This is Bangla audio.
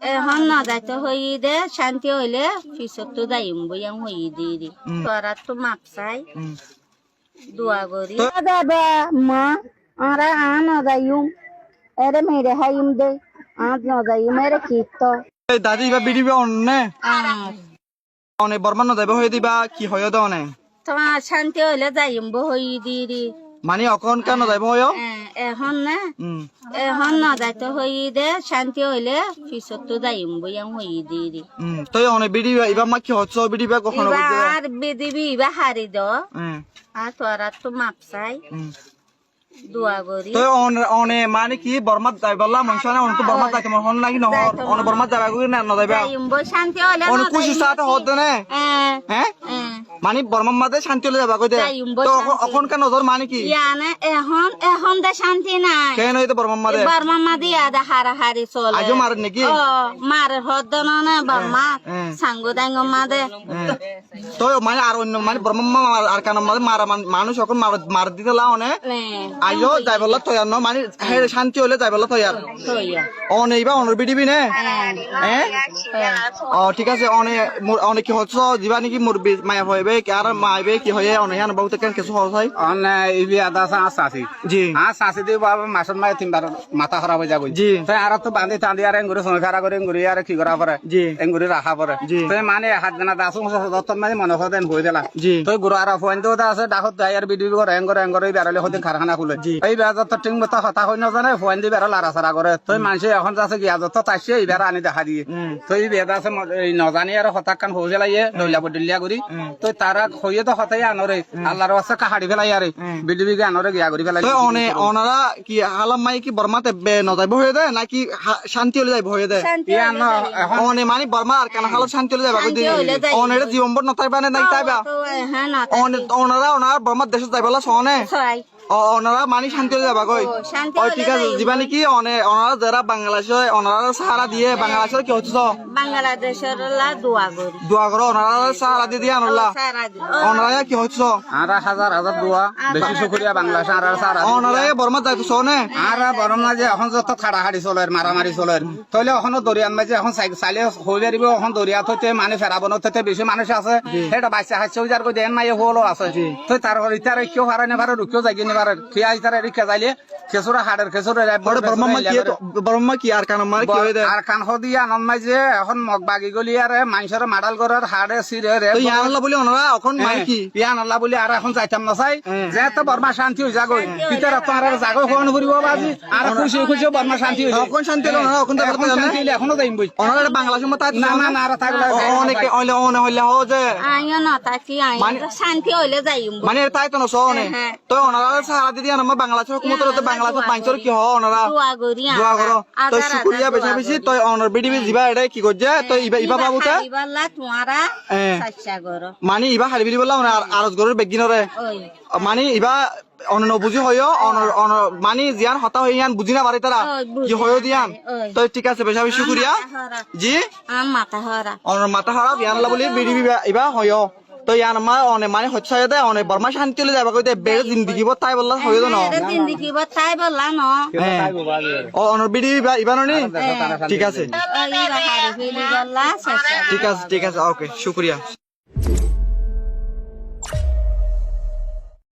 এখন না যাইতে হই দে শান্তি হইলে পিছত তো যাইম বইয়াম হই দি তোরা তো মাপ চাই দোয়া করি দাদা মা আরে আন যাইম এরে মেরে হাইম দে আজ না যাইম এরে কিতো দাদি বা বিড়ি অনে অনে বর্মান না যাবে হয়ে দিবা কি হয় দনে তোমার শান্তি হইলে যাইম বই দি মানে অকন কেন যাইব হয় এখন না এখন না যাইতে হই দে শান্তি হইলে পিছত তো যাইম বইয়াম হই দি তুই অনে বিড়ি এবার মা কি হচ্ছে বিড়ি বা কখনো আর বেদিবি বা হারি দ আর তোরা তো মাপ চাই দোয়া করি তুই অনে মানে কি বর্মাত যাই বললা মনসা না অন তো বর্মাত যাইতে মন হন নাকি নহর অন বর্মাত যাবা কই না না যাইবা যাইম বই শান্তি হইলে অন খুশি সাথে হদ না হ্যাঁ মানে বর্মার মাঝে শান্তি হলে যাবা কই দে তো এখন কেন নজর মানে কি ইয়ানে এখন দে শান্তি নাই কেন হইতো বর্মার মাঝে বর্মা মাদি আদা হারাহারি চলে আজও মারেন নাকি মারে হদ না বর্মা সাঙ্গ দাঙ্গ মাদে তো মানে আর অন্য মানে বর্মা আর কেন মাঝে মারা মানুষ এখন মার দিতে লা অনে আইও যাই বললা তো আর মানে শান্তি হলে যাই বললা তো আর অনে ইবা অনর বিডিবি নে হ্যাঁ ও ঠিক আছে অনে কি হচ্ছে দিবা নাকি মোর মায়া হইবে কি আর মাইবে কি হয় অনে হান বহুত কেন কিছু হয় অনে ইবি আদা সাসি জি সাসি দি বাবা মাসন মাই তিনবার মাথা খারাপ হয়ে যাবে জি তাই আর তো বাঁধি টাঁধি আর এঙ্গুরি সংসার করে এঙ্গুরি আর কি করা পরে জি এঙ্গুরি রাখা পরে জি তাই মানে হাত জানা দাসু দত্তন মানে মনে হয় দেন হই দিলা জি তুই গুরু আর ফোন তো আছে ডাকত যাই আর ভিডিও করে এঙ্গরে বেরলে হতে কারখানা খুলে এই বেজত ঠিক মতো কথা হই না জানে ফোন দি বের লারা সারা করে তুই মানুষ এখন যাচ্ছে গিয়া যত তাইছে এই বের আনি দেখা দিয়ে তুই বেদ আছে এই নজানি আর হতাক কান হয়ে গেলাইয়ে দইলা বদলিয়া করি তুই তারা হইয়ে তো হতাই আনরে আল্লাহর ওয়াসা কাহাড়ি ফেলাই আরে বিডিবি গে আনরে গিয়া করি ফেলাই তো অনারা কি হালাম মাই কি বর্মাতে নজাইব হয়ে দেয় নাকি শান্তি হলে যাইব হয়ে দেয় অনে মানে বর্মা আর কেন হালত শান্তি হলে যাইবা কই দি অনেরে জীবনভর নতাইবা না নাই তাইবা ওনারা বর্মার দেশে যাইবলা সনে ওনারা মানে শান্তি হলে যাবা কই ঠিক আছে যাবা নাকি ওনারা যারা বাংলাদেশে ওনারা সাহারা দিয়ে বাংলাদেশের কি হচ্ছে বাংলাদেশের দোয়া করো ওনারা সাহারা দিয়ে দিয়ে আনলা ওনারা কি হচ্ছে আর হাজার হাজার দোয়া বেশি শুকরিয়া বাংলাদেশ আর সারা ওনারা বর্মা যাইতো সনে আর বরমা যে এখন যত খাড়াখাড়ি চলে মারামারি চলে তাহলে এখনো দরিয়ান মাঝে এখন চাইলে হয়ে যাবে এখন দরিয়া থইতে মানে ফেরাবন থইতে বেশি মানুষ আছে সেটা বাচ্চা হাসছে যার কই দেন মাইয়ে হলো আছে তো তার ইতার কেউ হারাই নেবারে রুকিও যাই নেবারে খেয়া ইতারে রিক্সা যাইলে খেসুরা হাড়ের খেসুরা বর্মা কি আর কান মার কি হয়ে আর কান হদিয়া আনন্দ মাঝে এখন মগ বাগি গলি আর মানুষের মাডাল করার হাড়ে সিরে রে ইয়ানাল্লাহ বলি ওনারা এখন মাই কি ইয়ানাল্লাহ বলি আর এখন যাইতাম না চাই যে তো বর্মা শান্তি হয়ে যাগই পিতার তো আর জাগো হন করিব বাজি আর খুশি খুশি বর্মা শান্তি হয়ে এখন শান্তি হলো না এখন শান্তি হইলে এখনো যাইম বই ওনারা বাংলাদেশের মত না না না আর থাকলে অনেকে হইলে হো যে আইও না তাকি শান্তি হইলে যাইম মানে তাই তো না সনে তো ওনারা সাহারা দিয়ে আমরা বাংলাদেশের হুকুমতের বাংলাদেশের মানুষের কি হয় ওনারা দোয়া করো তো শুকরিয়া বেশি বেশি তো অনার বিডিবি দিবা এটা কি করছে তো ইবা বাবুতে মানে ইবা হারি বিলি বললাম আরজ গরের বেগিনরে মানে ইবা অন্য বুঝি হইও মানে জিয়ান হতা হই ইয়ান বুঝি না পারে তারা কি হইও দিয়ান তো ঠিক আছে বেশি বেশি শুকরিয়া জি মাথা হারা ইয়ান লা বলি বিডিবি ইবা হইও তো ইয়ান মা অনে মানে হচ্ছে দে অনে বর্মা শান্তি হলে যাবা কইতে বেড়ে জিন্দেগি বত তাই বললা হইও না জিন্দেগি বত তাই বললা ন অনর বিডি ইবাননি ঠিক আছে ঠিক আছে ওকে শুকরিয়া